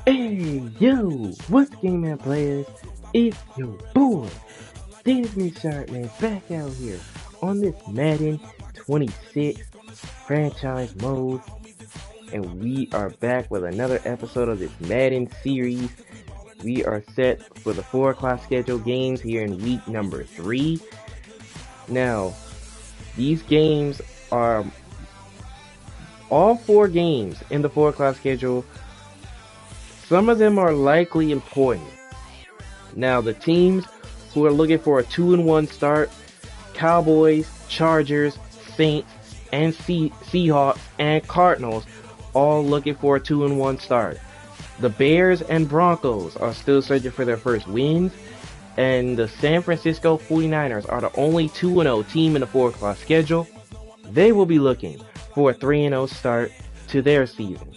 Hey, yo, what's game man players? It's your boy, Disney Sharpman, back out here on this Madden 26 franchise mode, and we are back with another episode of this Madden series. We are set for the 4 o'clock schedule games here in week number 3. Now, these games are all 4 games in the 4 o'clock schedule. Some of them are likely important. Now, the teams who are looking for a 2-1 start, Cowboys, Chargers, Saints, and Seahawks, and Cardinals, all looking for a 2-1 start. The Bears and Broncos are still searching for their first wins, and the San Francisco 49ers are the only 2-0 team in the 4 o'clock schedule. They will be looking for a 3-0 start to their season.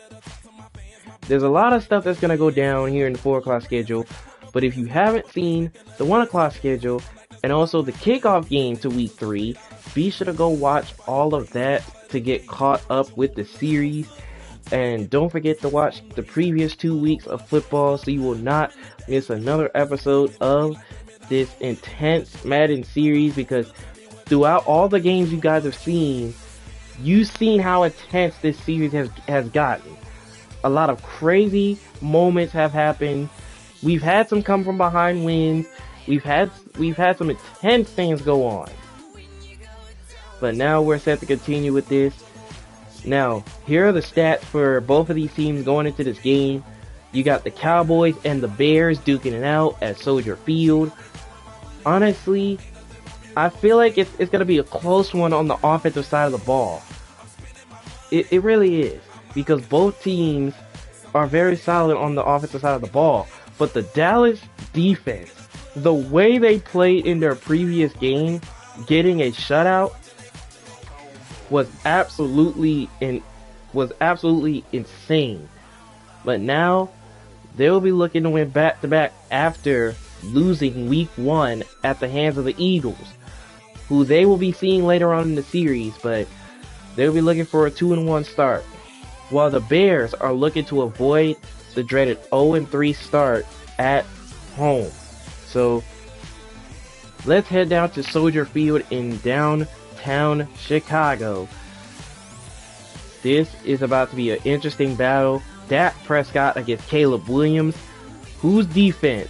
There's a lot of stuff that's going to go down here in the 4 o'clock schedule, but if you haven't seen the 1 o'clock schedule and also the kickoff game to week 3, be sure to go watch all of that to get caught up with the series. And don't forget to watch the previous 2 weeks of football so you will not miss another episode of this intense Madden series, because throughout all the games you guys have seen, you've seen how intense this series has gotten. A lot of crazy moments have happened. We've had some come from behind wins. We've had some intense things go on. But now we're set to continue with this. Now, here are the stats for both of these teams going into this game. You got the Cowboys and the Bears duking it out at Soldier Field. Honestly, I feel like it's going to be a close one on the offensive side of the ball. It really is. Because both teams are very solid on the offensive side of the ball. But the Dallas defense, the way they played in their previous game, getting a shutout, was absolutely insane. But now they'll be looking to win back-to-back after losing week 1 at the hands of the Eagles, who they will be seeing later on in the series, but they'll be looking for a 2-1 start, while the Bears are looking to avoid the dreaded 0-3 start at home. So let's head down to Soldier Field in downtown Chicago. This is about to be an interesting battle. Dak Prescott against Caleb Williams. Whose defense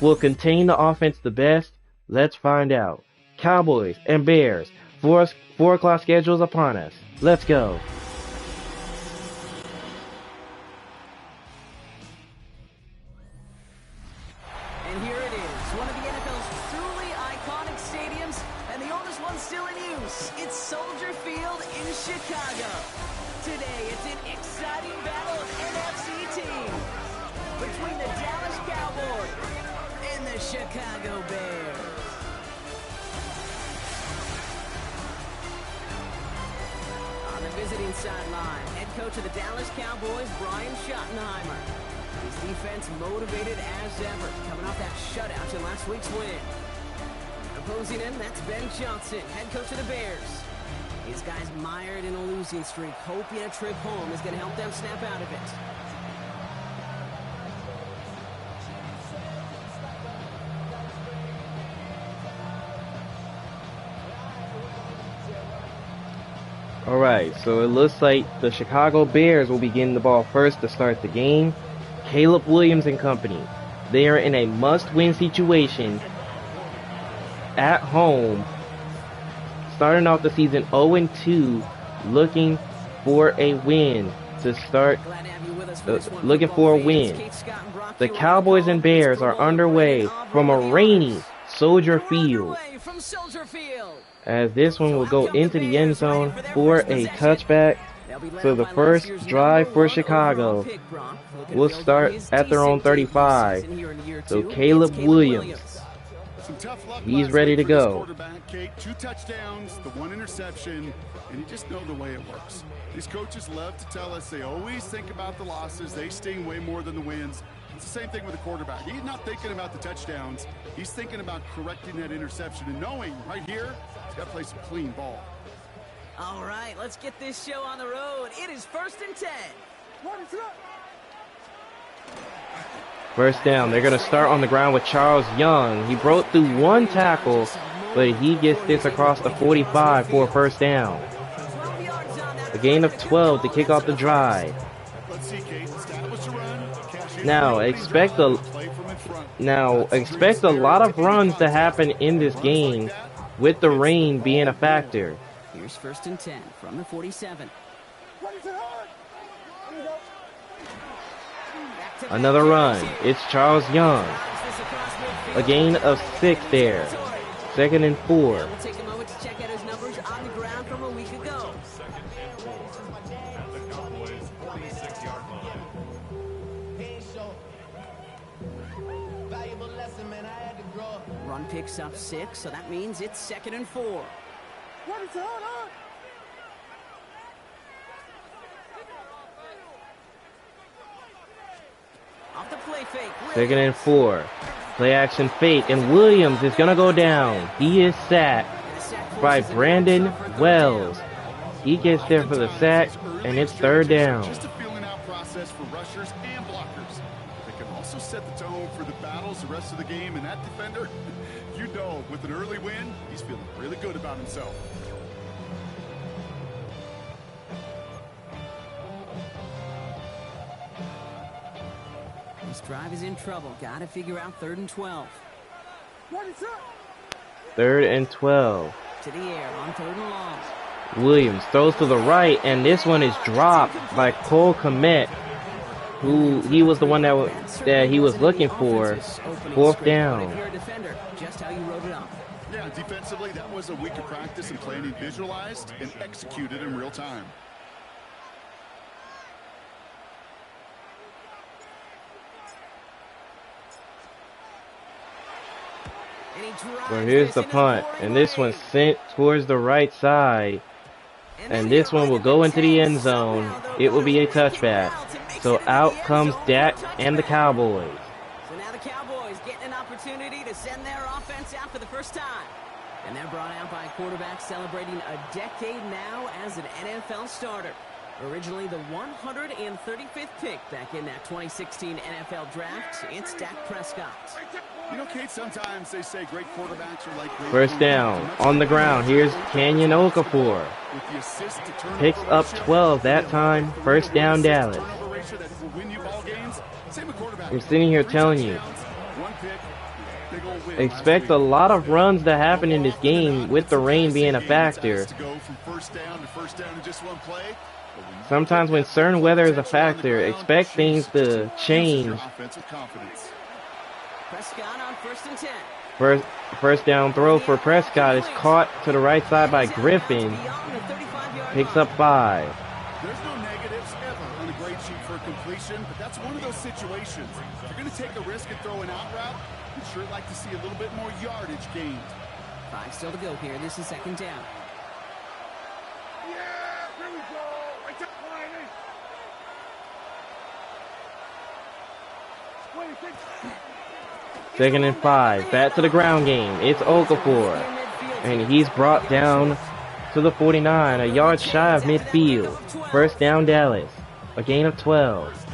will contain the offense the best? Let's find out. Cowboys and Bears. 4 o'clock schedules upon us. Let's go. And here it is, one of the NFL's truly iconic stadiums, and the oldest one still in use. It's Soldier Field in Chicago. Today, it's an exciting battle of NFC teams between the Dallas Cowboys and the Chicago Bears. On the visiting sideline, head coach of the Dallas Cowboys, Brian Schottenheimer. His defense motivated as ever, coming off that shutout in last week's win. Opposing him, that's Ben Johnson, head coach of the Bears. These guys mired in a losing streak, hoping a trip home is going to help them snap out of it. Alright, so it looks like the Chicago Bears will be getting the ball first to start the game. Caleb Williams and company. They are in a must-win situation at home, starting off the season 0-2, looking for a win to start, looking for a win. The Cowboys and Bears are underway from a rainy Soldier Field, as this one will go into the end zone for a touchback. So the first drive for Chicago will start at their own 35. So Caleb Williams, he's ready to go. 2 touchdowns, the 1 interception, and you just know the way it works. These coaches love to tell us they always think about the losses. They sting way more than the wins. It's the same thing with the quarterback. He's not thinking about the touchdowns. He's thinking about correcting that interception and knowing right here, he's got to play some clean ball. All right, let's get this show on the road. It is 1st and 10. First down. They're going to start on the ground with Charles Young. He broke through one tackle, but he gets this across the 45 for a first down. A gain of 12 to kick off the drive. Now expect a lot of runs to happen in this game, with the rain being a factor. Here's 1st and 10 from the 47. Another run. It's Charles Young. A gain of 6 there. 2nd and 4. We'll take a moment to check out his numbers on the ground from a week ago. Run picks up 6, so that means it's 2nd and 4. Off the play fake. 2nd and 4. Play action fake, and Williams is going to go down. He is sacked by Brandon Wells. He gets there for the sack, and it's 3rd down. Just a feeling out process for rushers and blockers. They can also set the tone for the battles the rest of the game, and that defender, you know, with an early win, he's feeling really good about himself. This drive is in trouble. Got to figure out 3rd and 12. 3rd and 12. To the air on 3rd and long. Williams throws to the right, and this one is dropped by Cole Kmet, who he was the one that he was looking for. 4th down. Just how you wrote it up. Yeah, defensively, that was a week of practice and planning visualized and executed in real time. Well, here's the punt, and this one's sent towards the right side, and this one will go into the end zone. It will be a touchback. So out comes Dak and the Cowboys. So now the Cowboys getting an opportunity to send their offense out for the first time. And they're brought out by a quarterback celebrating a decade now as an NFL starter. Originally the 135th pick back in that 2016 NFL draft, it's Dak Prescott. You know, Kate, sometimes they say great quarterbacks are like great. First down, on the ground. Here's Kenyon Okafor. Picks up 12 that time. First down, Dallas. I'm sitting here telling you, expect a lot of runs to happen in this game with the rain being a factor. Sometimes when certain weather is a factor, expect things to change. Prescott on 1st and 10. First down throw for Prescott is caught to the right side by Griffin. Picks up 5. There's no negatives ever on a grade sheet for a completion, but that's one of those situations. If you're going to take a risk and throw an out route, you'd sure like to see a little bit more yardage gained. 5 still to go here. This is 2nd down. Second and 5. Back to the ground game. It's Okafor. And he's brought down to the 49, a yard shy of midfield. First down, Dallas. A gain of 12.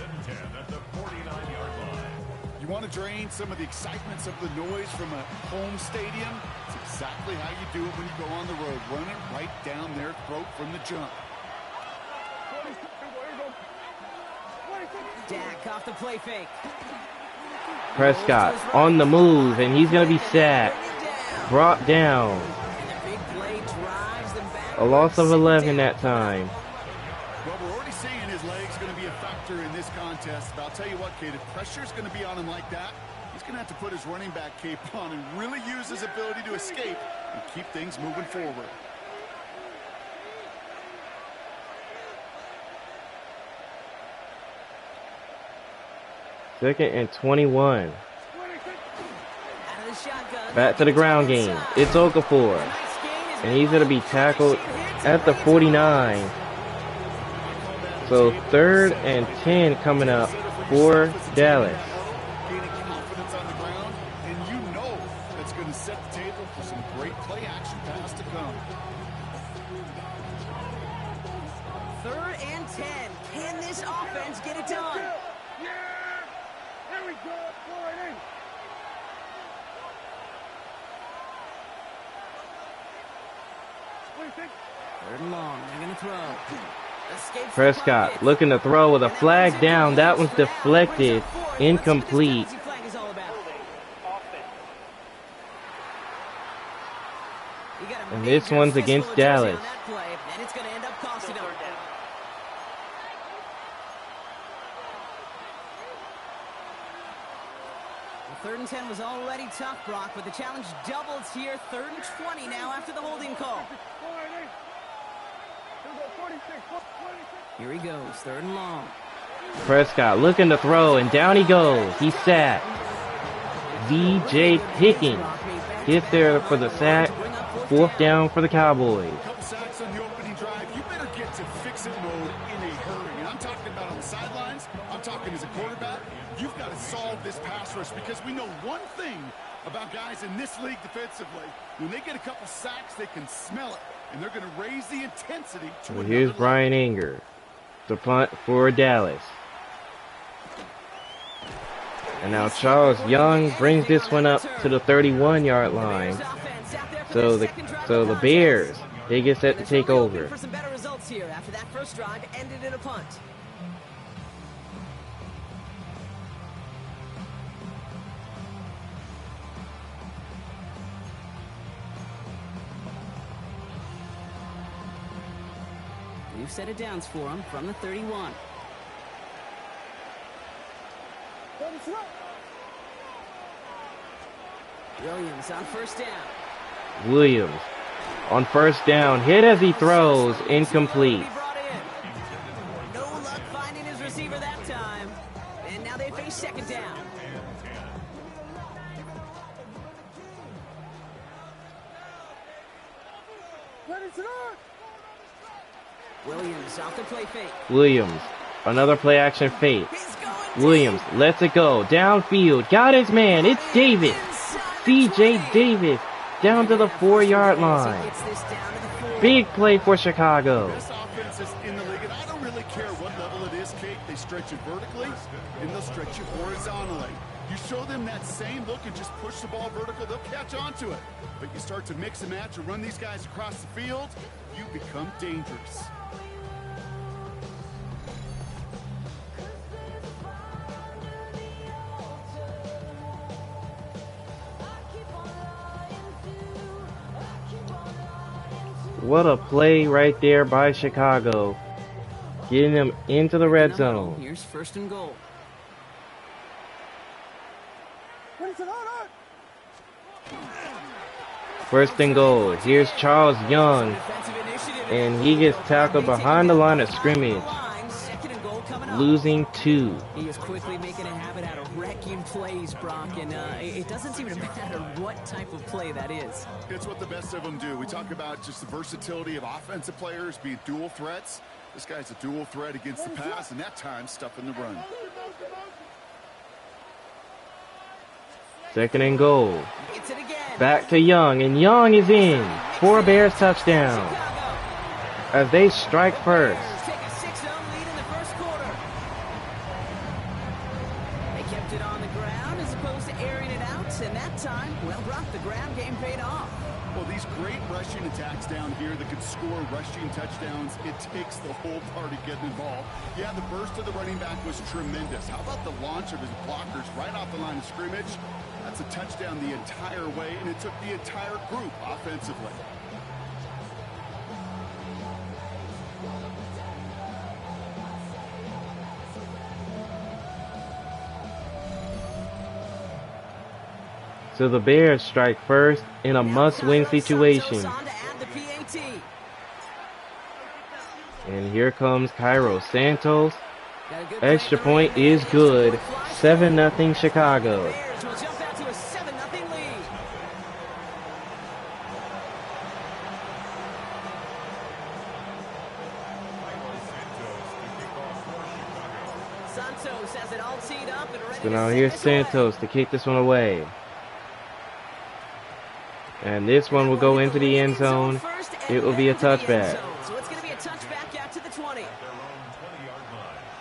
You want to drain some of the excitements of the noise from a home stadium? It's exactly how you do it when you go on the road. Run it right down their throat from the jump. Dak off the play fake. Prescott on the move, and he's going to be sacked. Brought down. A loss of 11 that time. Well, we're already seeing his legs going to be a factor in this contest. But I'll tell you what, Kate, if pressure's going to be on him like that, he's going to have to put his running back cape on and really use his ability to escape and keep things moving forward. Second and 21. Back to the ground game. It's Okafor. And he's going to be tackled at the 49. So 3rd and 10 coming up for Dallas. Gaining confidence on the ground, and you know that's going to set the table for some great play action pass to come. 3rd and 10. Can this offense get it done? Third and long. They're going to throw. Prescott looking to throw with a flag down. That one's deflected. Incomplete. And this one's against Dallas. And it's going to end up costing them. The 3rd and 10 was already tough, Brock, but the challenge doubles here. 3rd and 20 now after the holding call. Here he goes, 3rd and long. Prescott looking to throw, and down he goes. He's sacked. V.J. Pickens gets there for the sack. 4th down for the Cowboys. Couple sacks on the opening drive. You better get to fix-it mode in a hurry. And I'm talking about on the sidelines. I'm talking as a quarterback. You've got to solve this pass rush because we know one thing about guys in this league defensively. When they get a couple sacks, they can smell it. And they're going to raise the intensity to well, here's level. Brian Anger. The punt for Dallas. And now Charles Young brings this one up to the 31-yard line. So the Bears, they get set to take over. For some better results here after that first drive ended in a punt. New set of downs for him from the 31. Williams on first down. Williams on first down, hit as he throws, incomplete. No luck finding his receiver that time. And now they face 2nd down. Williams off the play fake. Williams, another play action fake. Williams lets it go, downfield, got his man, it's Davis. C.J. Davis down to the 4-yard line. Big play for Chicago. Best offenses in the league, and I don't really care what level it is, Kate. They stretch it vertically, and they'll stretch it horizontally. You show them that same look and just push the ball vertical, they'll catch on to it. But you start to mix and match and run these guys across the field, you become dangerous. What a play right there by Chicago. Getting them into the red zone. Here's 1st and goal. First and goal. Here's Charles Young. And he gets tackled behind the line of scrimmage. Losing 2. He is quickly making a habit out of wrecking plays, Brock, and it doesn't seem to matter what type of play that is. It's what the best of them do. We talk about just the versatility of offensive players being dual threats. This guy's a dual threat against the pass, and that time stuffing the run. 2nd and goal. Back to Young, and Young is in for a Bears touchdown. As they strike first. Take a 6-0 lead in the first quarter. They kept it on the ground as opposed to airing it out, and that time, well, Brock, the ground game paid off. Well, these great rushing attacks down here that could score rushing touchdowns, it takes the whole party getting involved. Yeah, the burst of the running back was tremendous. How about the launch of his blockers right off the line of scrimmage? That's a touchdown the entire way, and it took the entire group offensively. So the Bears strike first in a must-win situation. And here comes Cairo Santos. Extra point is good. 7-0 Chicago. So now here's Santos to kick this one away. And this one will go into the end zone. It will be a touchback. So it's going to be a touchback out to the 20.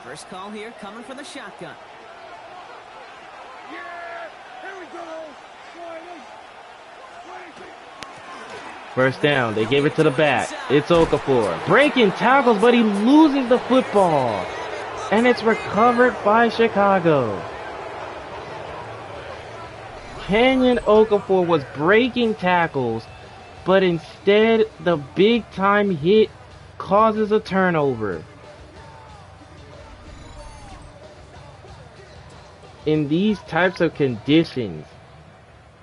First call here coming from the shotgun. First down. They give it to the back. It's Okafor. Breaking tackles, but he loses the football. And it's recovered by Chicago. Kenyon Okafor was breaking tackles, but instead the big time hit causes a turnover. In these types of conditions,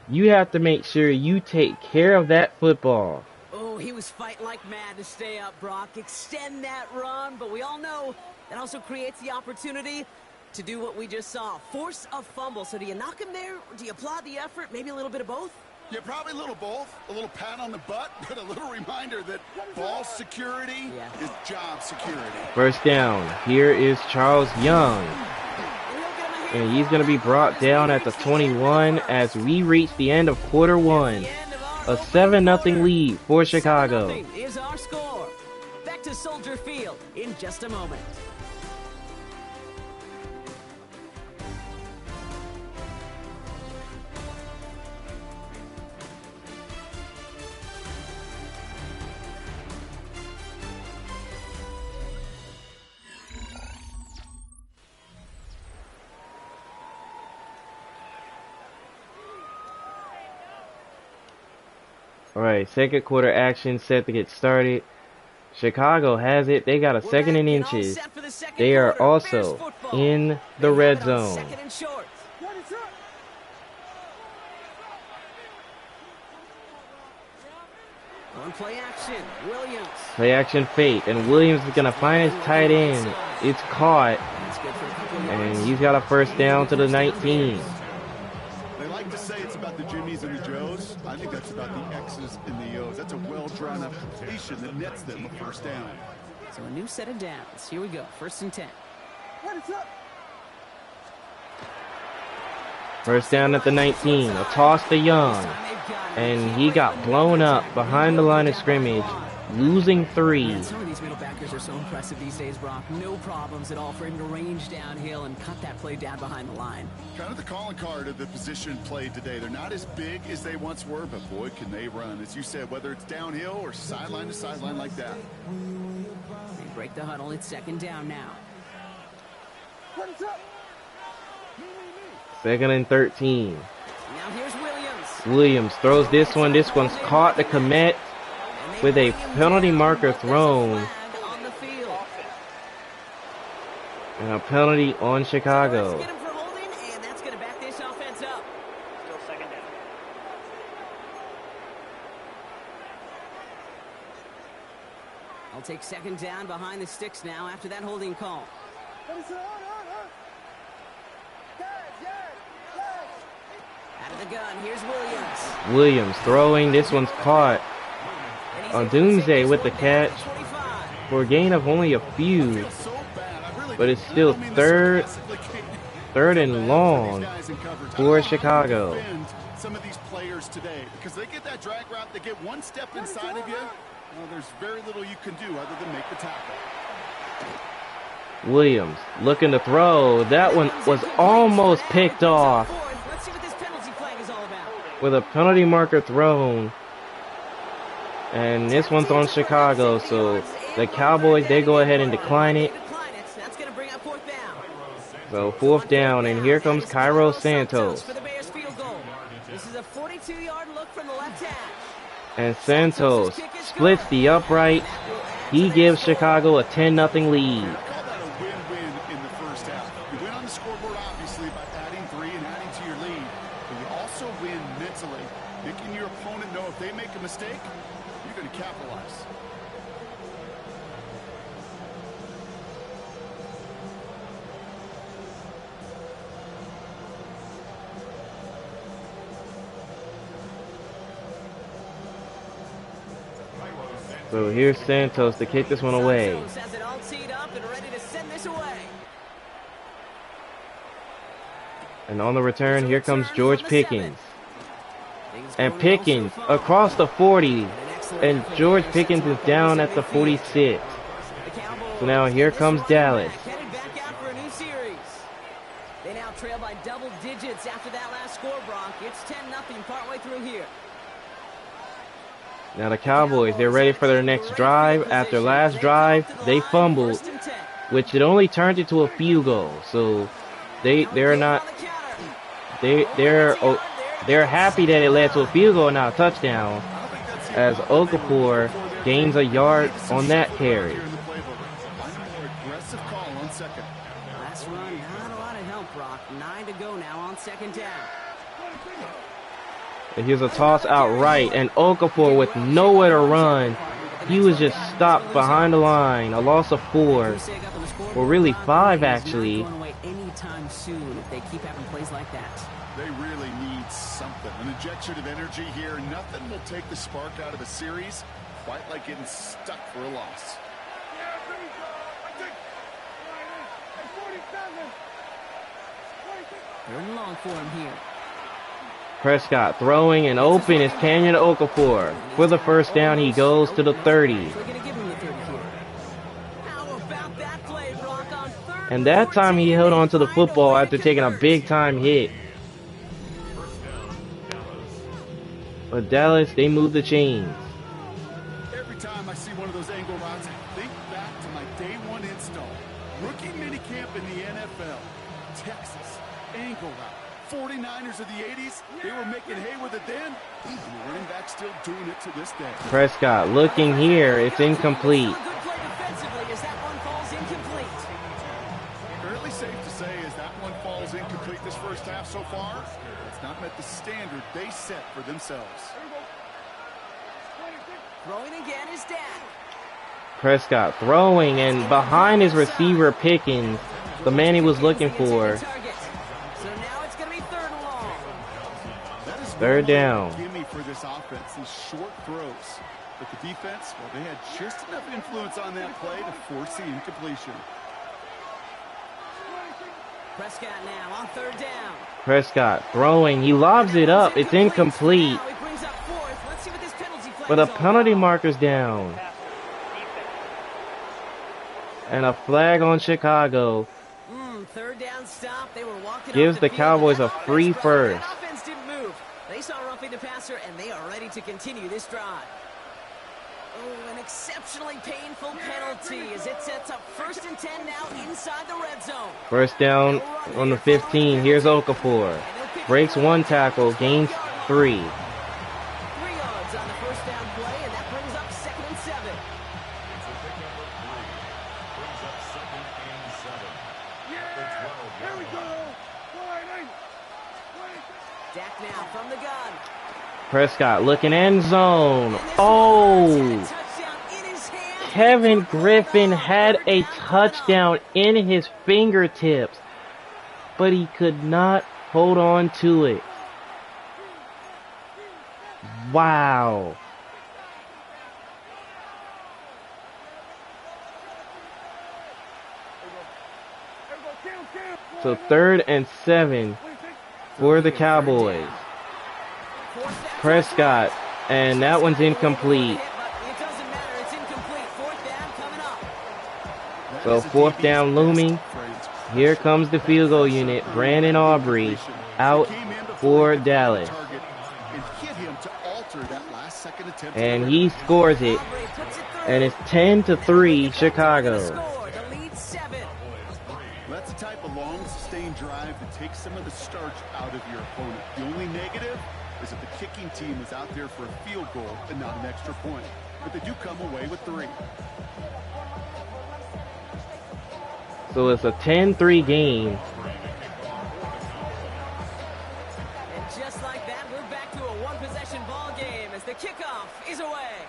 you have to make sure you take care of that football. Oh, he was fighting like mad to stay up, Brock. Extend that run, but we all know that also creates the opportunity to do what we just saw. Force a fumble. So do you knock him there? Or do you applaud the effort? Maybe a little bit of both? Yeah, probably a little both. A little pat on the butt, but a little reminder that ball security is job security. First down. Here is Charles Young. And he's going to be brought down at the 21 as we reach the end of quarter one. A 7-0 lead for Chicago. Is our score. Back to Soldier Field in just a moment. Alright, second quarter action set to get started. Chicago has it. They got a second and inches. They are also in the red zone. On play action, Williams. Play action fake, and Williams is going to find his tight end. It's caught, and he's got a first down to the 19. They like to say it's about the Jimmies and the Joes. I think that's about the X's and the O's. That's a well-drawn-up completion that nets them a first down. So a new set of downs. Here we go, 1st and 10. First down at the 19. A toss to Young. And he got blown up behind the line of scrimmage, losing 3. Man, some of these middle backers are so impressive these days, Brock. No problems at all for him to range downhill and cut that play down behind the line. Kind of the calling card of the position played today. They're not as big as they once were, but boy, can they run. As you said, whether it's downhill or sideline to sideline like that. They break the huddle. It's 2nd down now. 2nd and 13. Now here's Williams. Williams throws this one. This one's caught to commit with a penalty marker thrown. And a penalty on Chicago. Get him for holding, and that's going to back this offense up. Still 2nd down. I'll take 2nd down behind the sticks now after that holding call. Out of the gun, here's Williams. Williams throwing. This one's caught. Doomsday with the catch for a gain of only a few. But it's still third and long for Chicago. Some of these players today, because they get that drag route, they get one step inside of you. Well, there's very little you can do other than make the tackle. Williams looking to throw. That one was almost picked off with a penalty marker thrown. And this one's on Chicago, so the Cowboys, they go ahead and decline it. So 4th down, and here comes Cairo Santos. This is a 42-yard look from the left hash. And Santos splits the upright. He gives Chicago a 10-0 lead. I call that a win-win in the first half. You win on the scoreboard, obviously, by adding 3 and adding to your lead. But you also win mentally, making your opponent know if they make a mistake, you're going to capitalize. So here's Santos to kick this one away. Santos has it all teed up and ready to send this away. And on the return, here comes George Pickens. And Pickens across the 40. And George Pickens is down at the 46. So now here comes Dallas. Headed back out for a new series. They now trail by double digits after that last score, Brock. It's 10-0 partway through here. Now the Cowboys, they're ready for their next drive. After last drive, they fumbled, which it only turned into a field goal. So they're not they're happy that it led to a field goal and not a touchdown, as Okafor gains a yard on that carry. Last run, not a lot of help, Brock. 9 to go now on second down. And here's a toss out right, and Okafor with nowhere to run. He was just stopped behind the line. A loss of 4. Well, really 5 actually. Anytime soon if they keep having plays like that. They really need something. An injection of energy here. Nothing will take the spark out of a series quite like getting stuck for a loss. Third and long for him here. Prescott throwing and open is Kenyon Okafor. For the first down, he goes to the 30. And that time he held on to the football after taking a big time hit. But Dallas, they moved the chains. Every time I see one of those angle routes, I think back to my day one install. Rookie minicamp in the NFL. Texas, angle route. 49ers of the 80s, they were making hay with it then. And the running back still doing it to this day. Prescott looking here, it's incomplete. Fairly safe to say as that one falls incomplete this first half so far. It's not met the standard they set for themselves. Throwing again is Dan. Prescott throwing and behind his receiver Pickens, the man he was looking for. Third down. Gimme for this offense, these short throws. But the defense, well, they had just enough influence on that play to force the incompletion. Prescott now on third down. Prescott throwing, he lobs it up, it's incomplete. But a penalty marker's down. And a flag on Chicago. Third down stop. They were walking gives the Cowboys a free first. They saw roughing the passer, and they are ready to continue this drive. Oh, an exceptionally painful penalty as it sets up 1st and 10 now inside the red zone. First down on the 15. Here's Okafor. Breaks 1 tackle, gains 3. 3 yards on the first down play, and that brings up 2nd and 7. Here we go. Dak now from the gun. Prescott looking end zone. Oh! Kevin Griffin had a touchdown in his fingertips, but he could not hold on to it. Wow. So 3rd and 7 for the Cowboys. Prescott, and that one's incomplete. So 4th down looming. Here comes the field goal unit. Brandon Aubrey out for Dallas. And he scores it. And it's 10-3 Chicago. That's the type of long, sustained drive that takes some of the starch out of your opponent. The only negative is that the kicking team is out there for a field goal and not an extra point. But they do come away with 3. So it's a 10-3 game. And just like that, we're back to a one-possession ball game as the kickoff is away.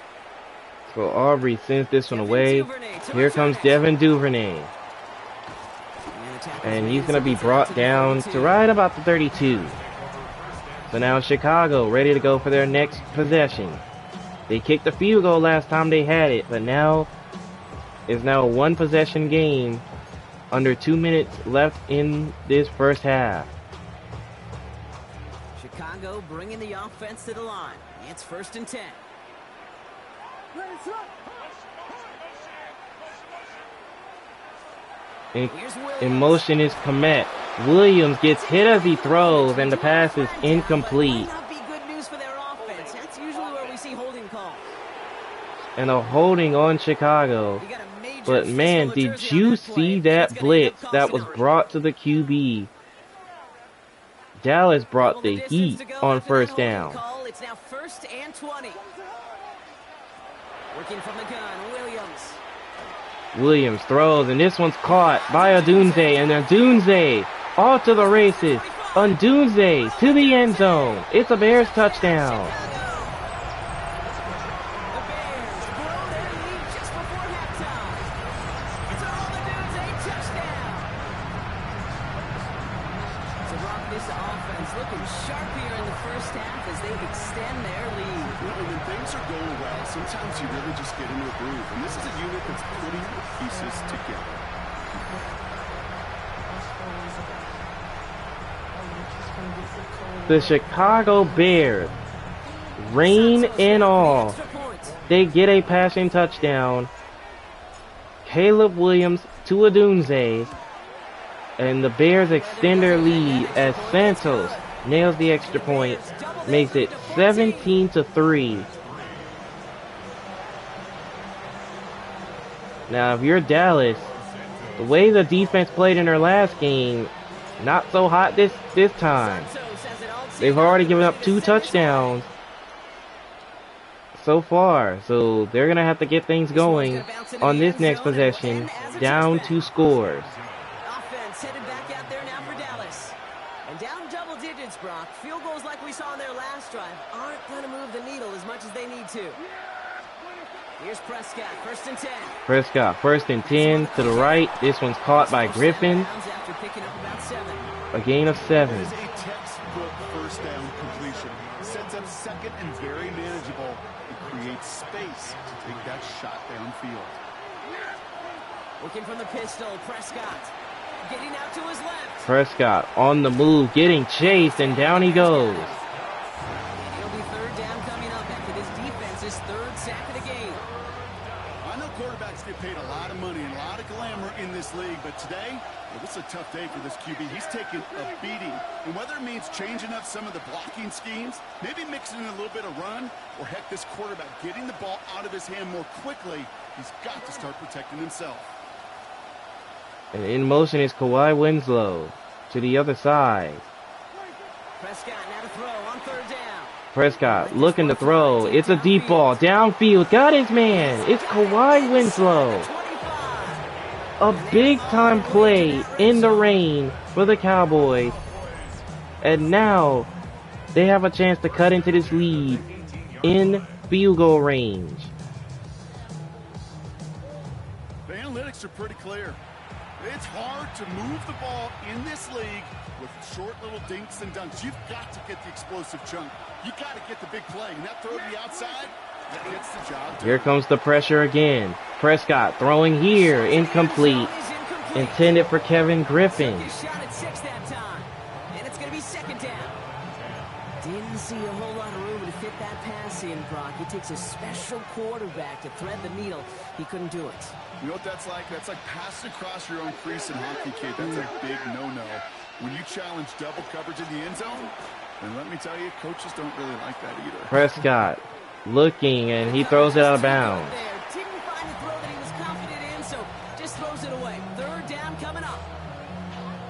So Aubrey sends this one away. Here comes Devin Duvernay. And he's going to be brought down to right about the 32. So now Chicago ready to go for their next possession. They kicked the field goal last time they had it, but now is now a 1-possession game. Under 2 minutes left in this first half. Chicago bringing the offense to the line. It's 1st and 10. In motion is Komet. Williams gets hit as he throws, and the pass is incomplete. That might not be good news for their offense. That's usually where we see holding calls. and a holding on Chicago. But man, did you see that blitz that was brought to the QB? Dallas brought the heat on first down. It's now 1st and 20. Working from the gun, Williams. Williams throws, and this one's caught by Odunze, and Odunze off to the races. Odunze to the end zone. It's a Bears touchdown. The Bears grow their lead just before halftime. It's an Odunze touchdown. So Rock, this offense looking sharp here in the first half as they extend their lead. When things are going well, sometimes you really just get into a groove. And this is a unit that's putting the pieces together. The Chicago Bears, rain and all, they get a passing touchdown. Caleb Williams to Odunze, and the Bears extend their lead as Santos nails the extra point, makes it 17-3. Now, if you're Dallas, the way the defense played in their last game, not so hot this time. They've already given up 2 touchdowns so far, so they're going to have to get things going on this next possession, down 2 scores. Offense headed back out there now for Dallas. And down double digits, Brock. Field goals like we saw in their last drive aren't going to move the needle as much as they need to. Here's Prescott, 1st and 10. Prescott, 1st and 10 to the right. This one's caught by Griffin. After picking up about 7. A gain of 7. It is a textbook first down completion. Sets up second and very manageable. It creates space to take that shot downfield. Working from the pistol, Prescott. Getting out to his left. Prescott on the move, getting chased, and down he goes. It'll be 3rd down coming up after this defense's 3rd sack of the game. I know quarterbacks get paid a lot of money and a lot of glamour in this league, but today, well, this is a tough day for this QB. He's taking a beating. And whether it means changing up some of the blocking schemes, maybe mixing in a little bit of run, or heck, this quarterback getting the ball out of his hand more quickly, he's got to start protecting himself. And in motion is Kawhi Winslow to the other side. Prescott now to throw on 3rd down. Prescott looking to throw. It's a deep ball. Downfield. Got his man. It's Kawhi Winslow. A big-time play in the rain for the Cowboys. And now they have a chance to cut into this lead in field goal range. The analytics are pretty clear. It's hard to move the ball in this league with short little dinks and dunks. You've got to get the explosive chunk. You got to get the big play. And that throw to the outside, that gets the job done. Here comes the pressure again. Prescott throwing here. Incomplete. Intended for Kevin Griffin. Shot at 6 that time. And it's going to be 2nd down. Didn't see a whole lot of room to fit that pass in, Brock. It takes a special quarterback to thread the needle. He couldn't do it. You know what that's like? That's like passing across your own crease in hockey, kid. That's a big no-no. When you challenge double coverage in the end zone, and let me tell you, coaches don't really like that either. Prescott looking, and he throws it out of bounds. Didn't find the throw that he was confident in, so just throws it away. 3rd down coming up.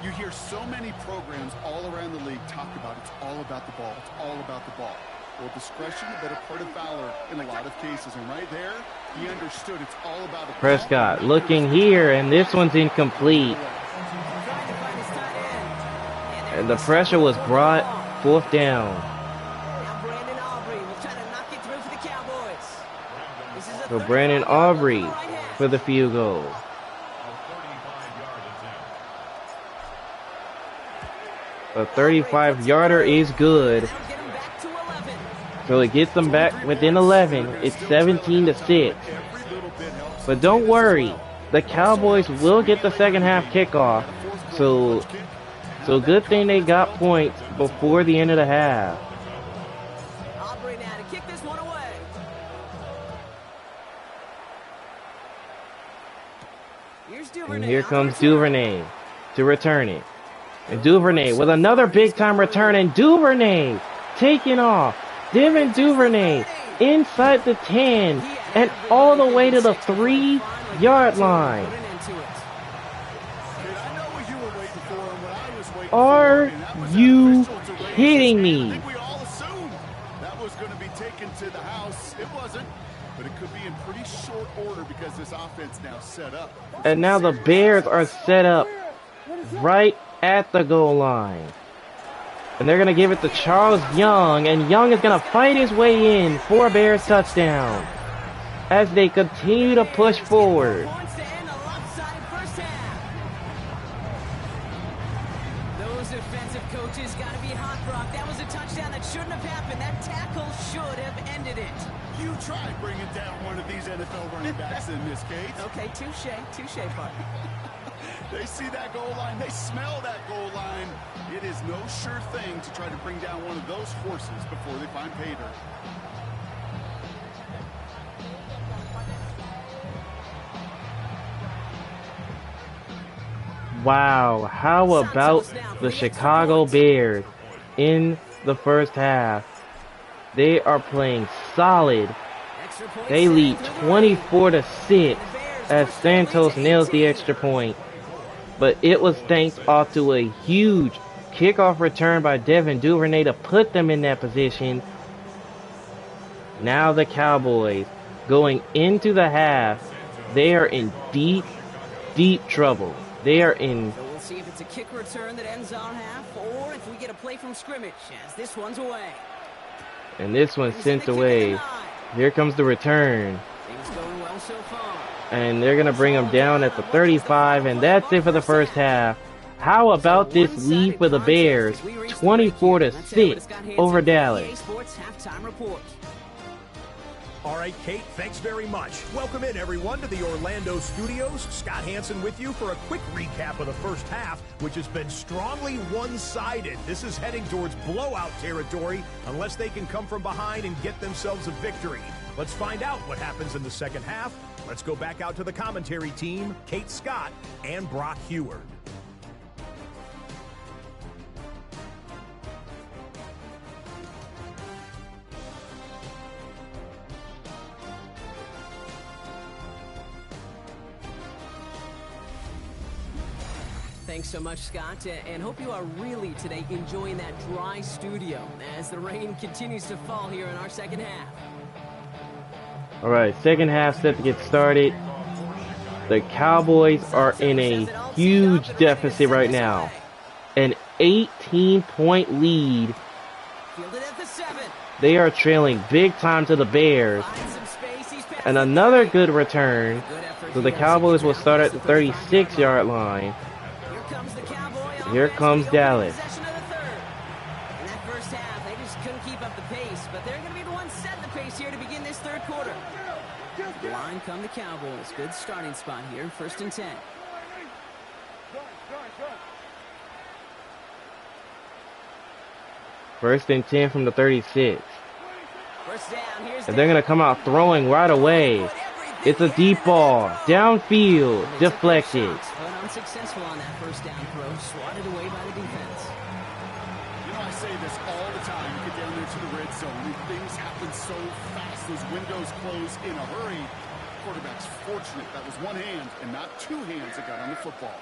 You hear so many programs all around the league talk about it's all about the ball. It's all about the ball. Well, discretion, a better part of valor in a lot of cases. And right there, he understood it's all about the ball. Prescott looking here, and this one's incomplete. And the pressure was brought 4th down. Now Brandon Aubrey will try to knock it through for the Cowboys. This is a So Brandon Aubrey for the field goal. A 35-yarder is good. So it gets them back within 11. It's 17-6. But don't worry, the Cowboys will get the second half kickoff. So good thing they got points before the end of the half. Aubrey now to kick this one away. Here's Duvernay. And here comes Duvernay to return it. And Duvernay with another big-time return, and Duvernay taking off. Devin Duvernay inside the 10, and all the way to the 3-yard line. Are you kidding me? We all assumed that was going to be taken to the house. It wasn't, but it could be in pretty short order because this offense now set up. And now the Bears are set up right at the goal line. And they're going to give it to Charles Young, and Young is going to fight his way in for a Bears touchdown as they continue to push forward. Those defensive coaches got to be hot, Brock. That was a touchdown that shouldn't have happened. That tackle should have ended it. You tried bringing down one of these NFL running backs in this case. Okay, touche, partner. They see that goal line. They smell that goal line. It is no sure thing to try to bring down one of those horses before they find pay dirt. Wow, how about the Chicago Bears in the first half? They are playing solid. They lead 24-6 as Santos nails the extra point. But it was thanks off to a huge kickoff return by Devin Duvernay to put them in that position. Now the Cowboys going into the half, they are in deep, deep trouble. They are in. So we'll see if it's a kick return that ends our half, or if we get a play from scrimmage, as this one's away. And this one's sent away. Here comes the return. Things going well so far. And they're going to bring them down at the 35, and that's it for the first half. How about this lead for the Bears? 24-6 over Dallas. All right, Kate, thanks very much. Welcome in, everyone, to the Orlando studios. Scott Hansen with you for a quick recap of the first half, which has been strongly one-sided. This is heading towards blowout territory unless they can come from behind and get themselves a victory. Let's find out what happens in the second half. Let's go back out to the commentary team, Kate Scott and Brock Heward. Thanks so much, Scott, and hope you are really today enjoying that dry studio as the rain continues to fall here in our second half. All right, second half set to get started. The Cowboys are in a huge deficit right now. An 18-point lead. Fielded at the 7. They are trailing big time to the Bears. And another good return. So the Cowboys will start at the 36-yard line. Here comes Dallas. In that first half, they just couldn't keep up the pace, but they're going to be the ones setting the pace here to begin this third quarter. Line come the Cowboys. Good starting spot here, 1st and 10. First and 10 from the 36. First down, and they're going to come out throwing right away. It's a deep ball. Downfield. Deflected. But unsuccessful on that first down throw. Swatted away by the defense. You know, I say this all the time. You get down there to the red zone, and things happen so fast. Those windows close in a hurry. Quarterback's fortunate that was one hand and not two hands that got on the football.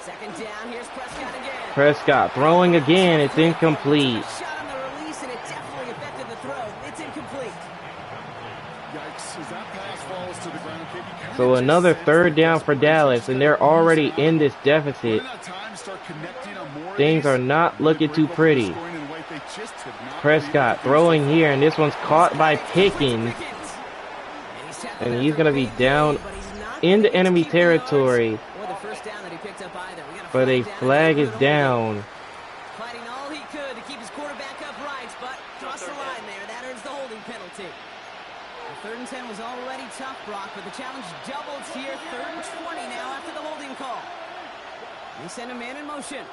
Second down. Here's Prescott again. Prescott throwing again. It's incomplete. Shot on the release, and it definitely affected the throw. It's incomplete. Yikes, as that pass falls to the ground, so another third down for Dallas, and they're already in this deficit. Things are not looking too pretty. Prescott throwing here, and this one's caught by Pickens. And he's going to be down into enemy territory. But a flag is down. Fighting all he could to keep his quarterback upright, but crossed the line there. That earns the holding penalty. The 3rd and 10 was already tough, Brock, but the challenge doubles here. 3rd and 20 now after the holding call. They send a man in motion.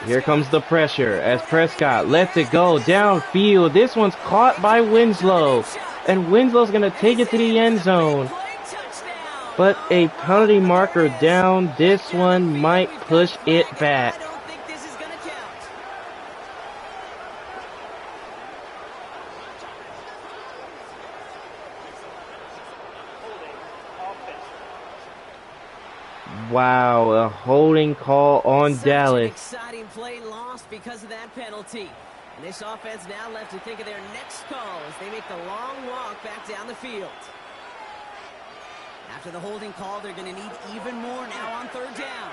Here comes the pressure as Prescott lets it go downfield. This one's caught by Winslow. And Winslow's going to take it to the end zone. But a penalty marker down. This one might push it back. I don't think this is going to count. Wow, a holding call on Such Dallas. an exciting play lost because of that penalty. And this offense now left to think of their next call as they make the long walk back down the field. After the holding call, they're going to need even more now on third down.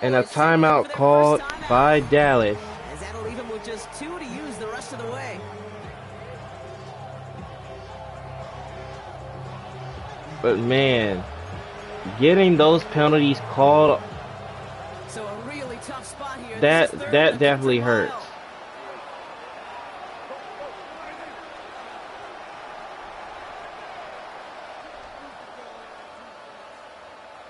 And a timeout called by Dallas. As that'll leave them with just 2 to use the rest of the way. But man, getting those penalties called, So a really tough spot here. that definitely hurts.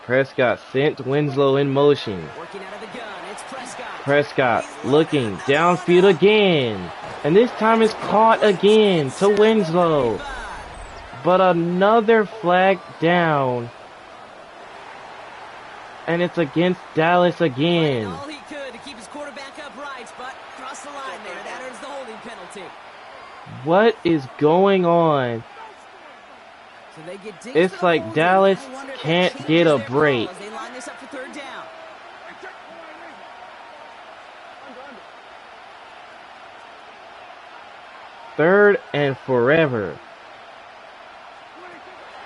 Prescott sent Winslow in motion. Working out of the gun, it's Prescott. Prescott looking downfield again. And this time it's caught again to Winslow. But another flag down. And it's against Dallas again. All he could to keep his quarterback upright, but crossed the line there. That earns the holding penalty. What is going on? So they get dinged It's for the like holding. Dallas I wonder if that can't changes get a their call break. as they line this up for third down. Third and forever.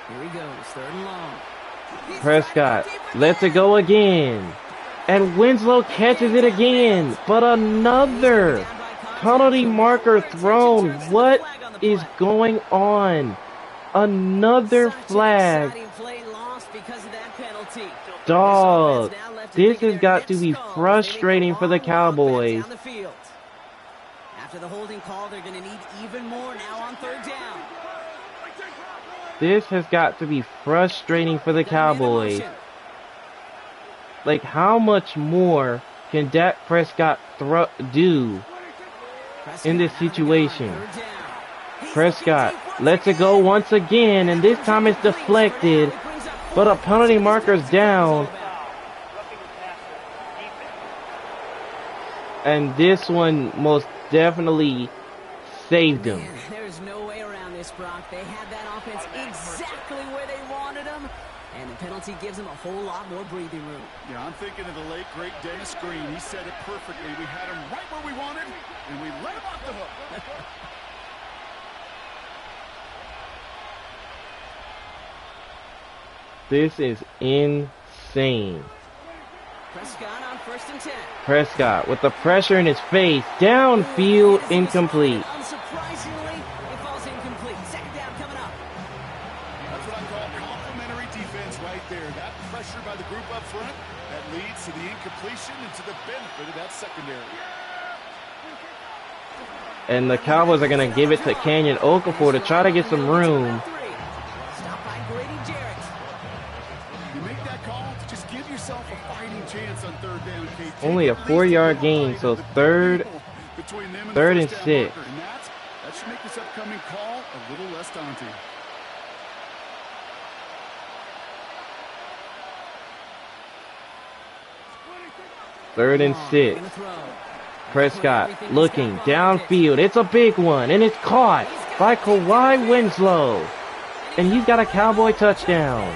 Here he goes, third and long. Prescott lets it go again. And Winslow catches it again. But another penalty marker thrown. What is going on? Another flag. Dog, this has got to be frustrating for the Cowboys. After the holding call, they're going to need even more now on third down. This has got to be frustrating for the Cowboys. Like, how much more can Dak Prescott do in this situation? Prescott lets it go once again, and this time it's deflected, but a penalty marker's down. And this one most definitely saved him. There's no way around this, Brock. They had that offense exactly where they wanted them, and the penalty gives them a whole lot more breathing room. Yeah, I'm thinking of the late, great Dennis Green. He said it perfectly. We had him right where we wanted, and we let him off the hook. This is insane. Prescott on first and 10. Prescott with the pressure in his face. Downfield, incomplete. Unsurprisingly, it falls incomplete. Second down coming up. That's what I call complimentary defense right there. That pressure by the group up front, that leads to the incompletion and to the benefit of that secondary. And the Cowboys are going to give it to Kenyon Okafor to try to get some room. Stop by Grady Jarrett. You make that call to just give yourself a fighting chance on third down, Kate. Only a 4-yard gain, so third and 6. And that should make this upcoming call a little less daunting. Third and 6. Prescott looking downfield. It's a big one, and it's caught by Kawhi Winslow. And he's got a Cowboy touchdown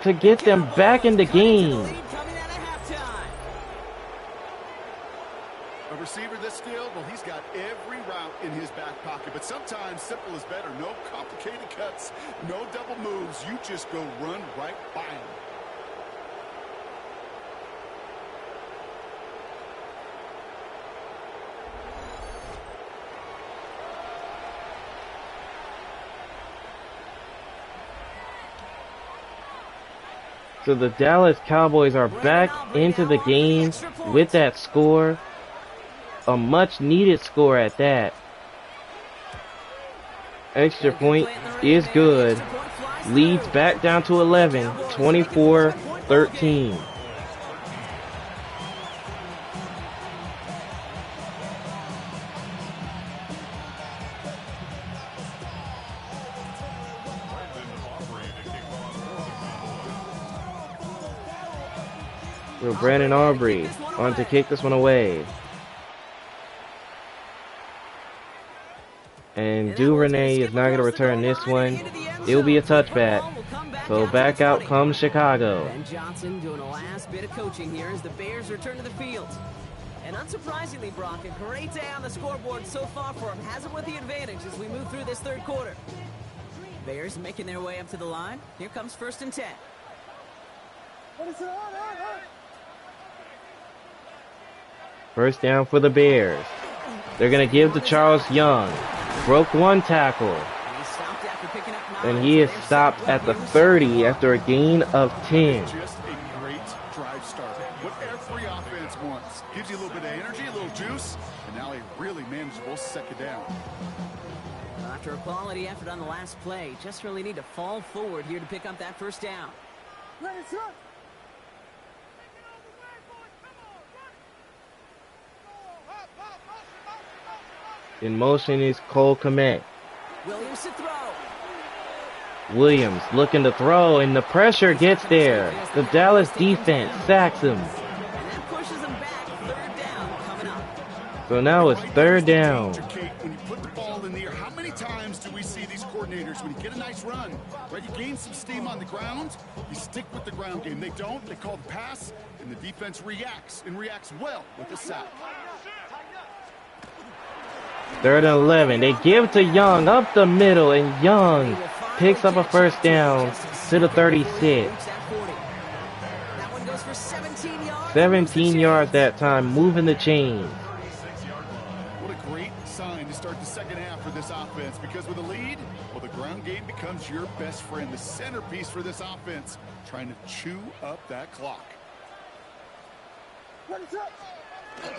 to get them back in the game. A receiver this skilled, well, he's got every route in his back pocket. But sometimes simple is better. No complicated cuts, no double moves. You just go run right by him. So the Dallas Cowboys are back into the game with that score. A much needed score at that. Extra point is good. Leads back down to 11, 24-13. So Brandon Aubrey on to kick this one away. And Duvernay is not going to return this one. It will be a touchback. So back out comes Chicago. Ben Johnson doing a last bit of coaching here as the Bears return to the field. And unsurprisingly, Brock, a great day on the scoreboard so far for him. Has it with the advantage as we move through this third quarter. Bears making their way up to the line. Here comes 1st and 10. First down for the Bears. They're going to give to Charles Young. Broke one tackle. And he is stopped at the 30 after a gain of 10. Just a great drive start. What every offense wants. Gives you a little bit of energy, a little juice, and now a really manageable second down. After a quality effort on the last play, just really need to fall forward here to pick up that 1st down. In motion is Cole Kmet. Williams to throw. Williams looking to throw, and the pressure gets there. The Dallas defense sacks him. And that pushes him back. 3rd down coming up. So now it's 3rd down. When you put the ball in the air, how many times do we see these coordinators, when you get a nice run, right, you gain some steam on the ground, you stick with the ground game. They don't. They call the pass, and the defense reacts, and reacts well with the sack. 3rd and 11. They give to Young up the middle, and Young picks up a 1st down to the 36. That one goes for 17 yards. 17 yards that time, moving the chains. What a great sign to start the second half for this offense, because with a lead, well, the ground game becomes your best friend, the centerpiece for this offense, trying to chew up that clock.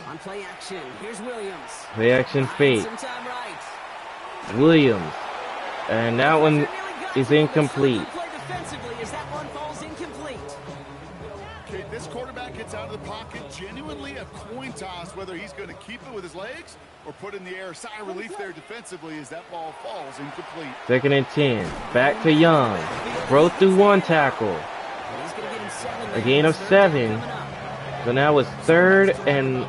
On play action, here's Williams. Play action fake. Some time right. Williams. And that one is incomplete. Play defensively as that one falls incomplete. Okay, this quarterback gets out of the pocket, genuinely a coin toss whether he's going to keep it with his legs or put in the air. Sigh of relief there defensively as that ball falls incomplete. 2nd and 10. Back to Young. Broke through one tackle. A gain of 7. So now it's 3rd and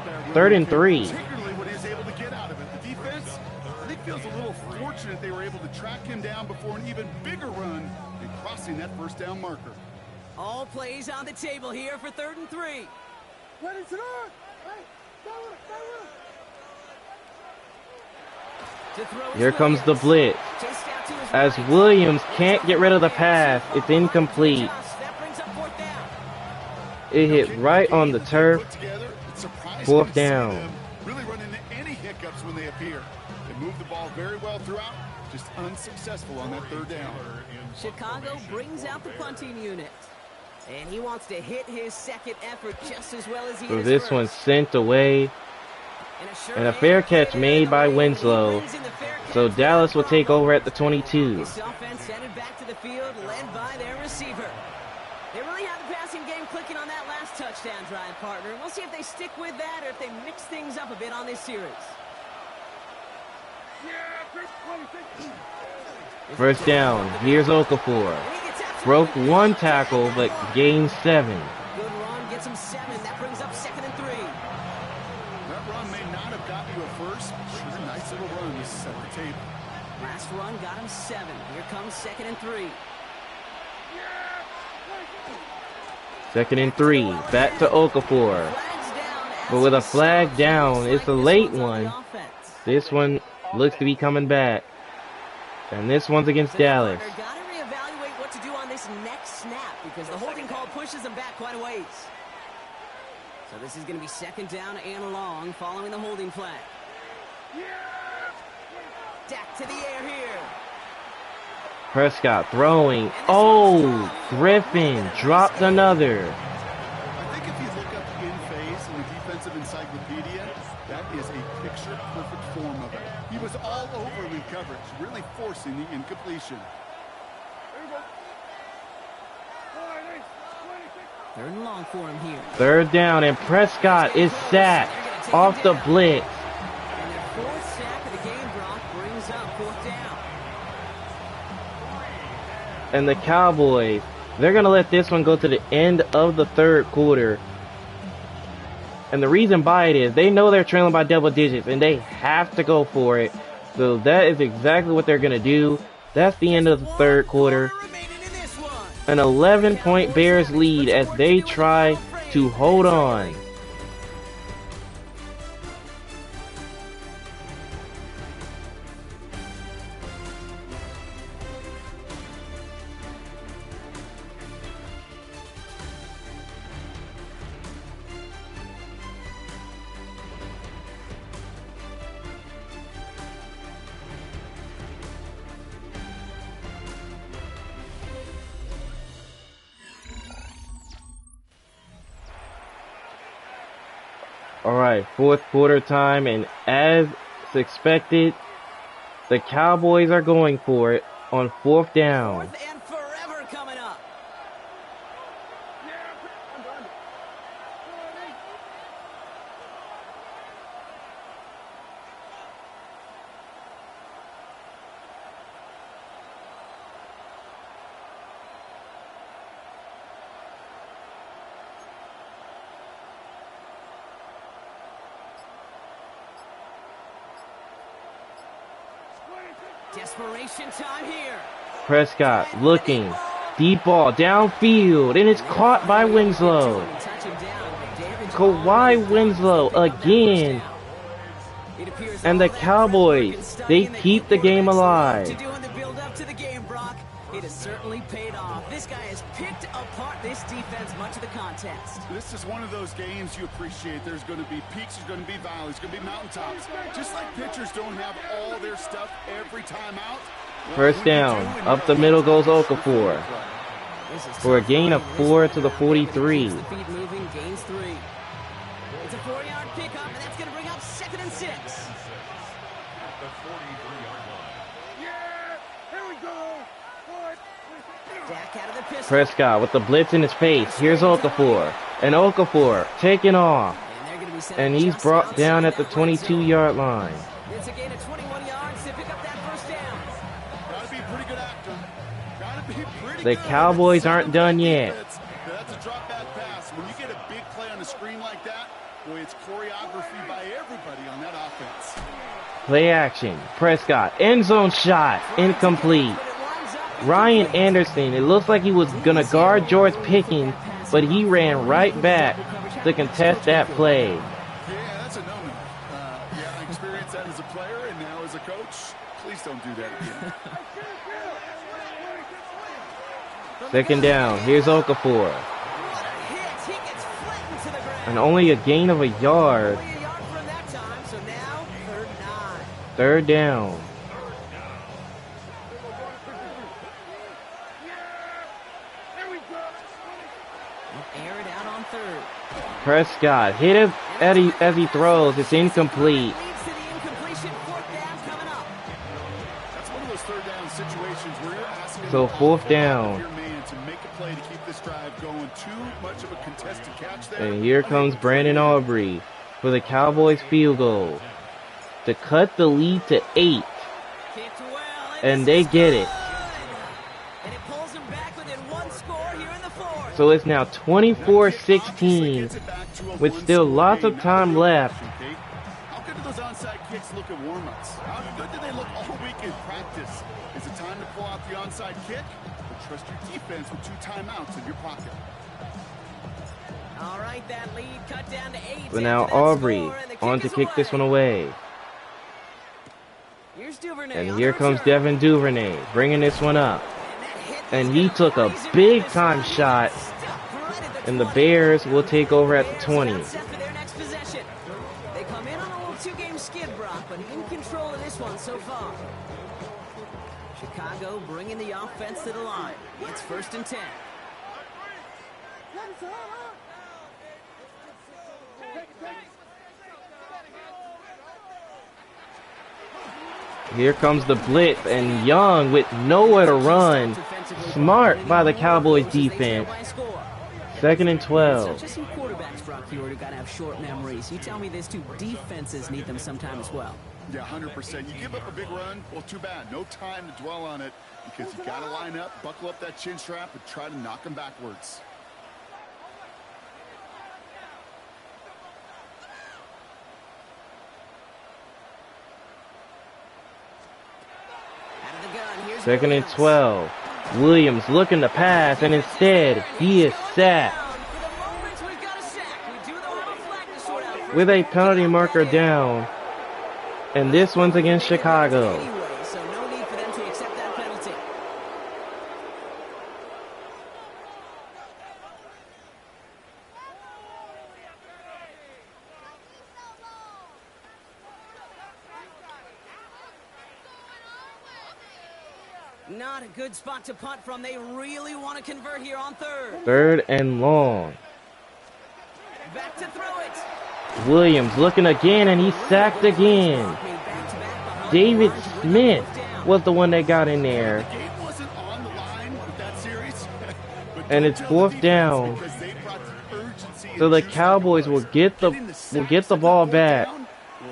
3. Particularly what he was able to get out of it. The defense, I think, feels a little fortunate they were able to track him down before an even bigger run and crossing that 1st down marker. All plays on the table here for 3rd and 3. Here comes the blitz. As Williams can't get rid of the pass, it's incomplete. It hit right on the turf. 4th down. Really run into any hiccups when they appear. They move the ball very well throughout, just unsuccessful on that 3rd down. Chicago brings out the punting unit. And he wants to hit his second effort just as well as he So did this his one's first. sent away. And a fair catch made by Winslow. So Dallas will take over at the 22. This offense headed back to the field, led by their receiver. They really have the passing game clicking on that last touchdown drive, partner. We'll see if they stick with that or if they mix things up a bit on this series. 1st down. Here's Okafor. Broke one tackle, but gained 7. Good run, gets him 7. That brings up 2nd and 3. That run may not have got you a first, but sure, a nice little run to set the table. Last run got him 7. Here comes 2nd and 3. 2nd and 3. Back to Okafor. But with a flag down, it's a late one. This one looks to be coming back. And this one's against Dallas. Got to reevaluate what to do on this next snap because the holding call pushes them back quite a ways. So this is going to be 2nd down and long following the holding flag. Dak to the air here. Prescott throwing. Oh, Griffin dropped another. I think if you look up in phase in the defensive encyclopedia, that is a picture-perfect form of it. He was all over in coverage, really forcing the incompletion. 3rd and long for him here. 3rd down, and Prescott is sacked off the blitz. And their 4th sack of the game, Brock, brings up 4th down. And the Cowboys, they're going to let this one go to the end of the 3rd quarter. And the reason by it is they know they're trailing by double digits, and they have to go for it So that is exactly what they're going to do. That's the end of the third quarter. An 11-point Bears lead as they try to hold on. Alright, fourth quarter time, and as expected, the Cowboys are going for it on fourth down. Fourth and forever coming up. Desperation time here. Prescott looking, deep ball downfield, and it's caught by Winslow. Kawhi Winslow again. And the Cowboys, they keep the game alive. It has certainly paid off. This guy has picked apart this defense much of the contest. This is one of those games you appreciate. There's going to be peaks, there's going to be valleys, there's going to be mountaintops. Just like pitchers don't have all their stuff every time out. First down, up the middle goes Okafor for a gain of 4 to the 43. The feet moving, gains 3. It's a 4-yard pickup, and that's going to bring up 2nd and 6. Prescott with the blitz in his face. Here's Okafor. And Okafor taking off. And he's brought down at the 22-yard line. It's a gain of 21 yards to pick up that first down. Gotta be a pretty good actor. Gotta be pretty The good. Cowboys aren't done yet. That's a drop back pass. When you get a big play on the screen like that, boy, it's choreography by everybody on that offense. Play action. Prescott. End zone shot. Incomplete. Ryan Anderson, it looks like he was going to guard George Pickens, but he ran right back to contest that play. Yeah, that's a no-no. I experienced that as a player and now as a coach. Please don't do that again. Second down. Here's Okafor. And only a gain of a yard. Third down. Air it out on 3rd. Prescott hit it as he throws. It's incomplete. That's one of those third down situations where you're asking So fourth down. your man to make a play to keep this drive going. Too much of a contested catch there. And here comes Brandon Aubrey for the Cowboys field goal to cut the lead to 8. And they get it. And it pulls them back within 1 score here in the 4th. So it's now 24-16 with still lots of time left. How good do those onside kicks look at warm-ups? How good do they look all week in practice? Is it time to pull out the onside kick? Or trust your defense with 2 timeouts in your pocket? All right, that lead cut down to 8. But now Aubrey on to kick this one away. Here's Duvernay. And here comes Devin Duvernay bringing this one up. And he took a big-time shot. And the Bears will take over at the 20. They come in on a little 2-game skid, Brock, but in control of this one so far. Chicago bringing the offense to the line. It's 1st and 10. Here comes the blitz, and Young with nowhere to run. Smart by the Cowboys defense. 2nd and 12. Just some quarterbacks, Brock, who got to have short memories. You tell me these 2 defenses need them sometime as well. Yeah, 100%. You give up a big run, well, too bad. No time to dwell on it because you got to line up, buckle up that chin strap, and try to knock them backwards. Second and 12. Williams looking to pass, and instead he is sacked with a penalty marker down. And this one's against Chicago. So no need for them to accept that penalty. Not a good spot to punt from. They really want to convert here on third. Third and long. Back to throw it. Williams looking again, and he's sacked again. David Smith was the one that got in there. And it's fourth down. So the Cowboys will get the ball back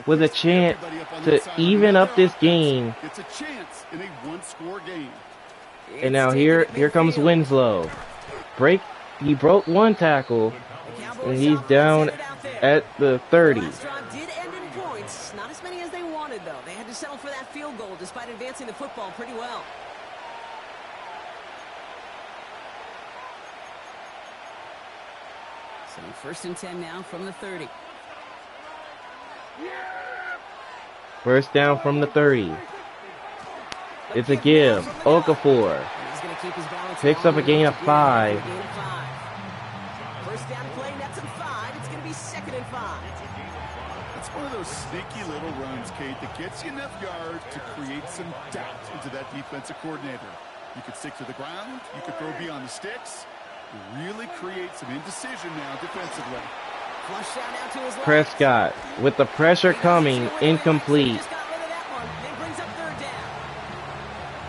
with a chance to even up this game. It's a chance in a one-score game. And now here comes Winslow. He broke one tackle, and he's down at the 30. Did end in points. Not as many as they wanted, though. They had to settle for that field goal despite advancing the football pretty well. So first and 10 now from the 30. First down from the 30. It's a give. Okafor picks up a gain of 5. First down play, nets him 5. It's going to be second and 5. It's one of those sneaky little runs, Kate, that gets you enough yards to create some doubt into that defensive coordinator. You could stick to the ground. You could throw beyond the sticks. Really create some indecision now defensively. Flush out now to his left. Prescott with the pressure coming, incomplete. Just got rid of that one. It brings up third down.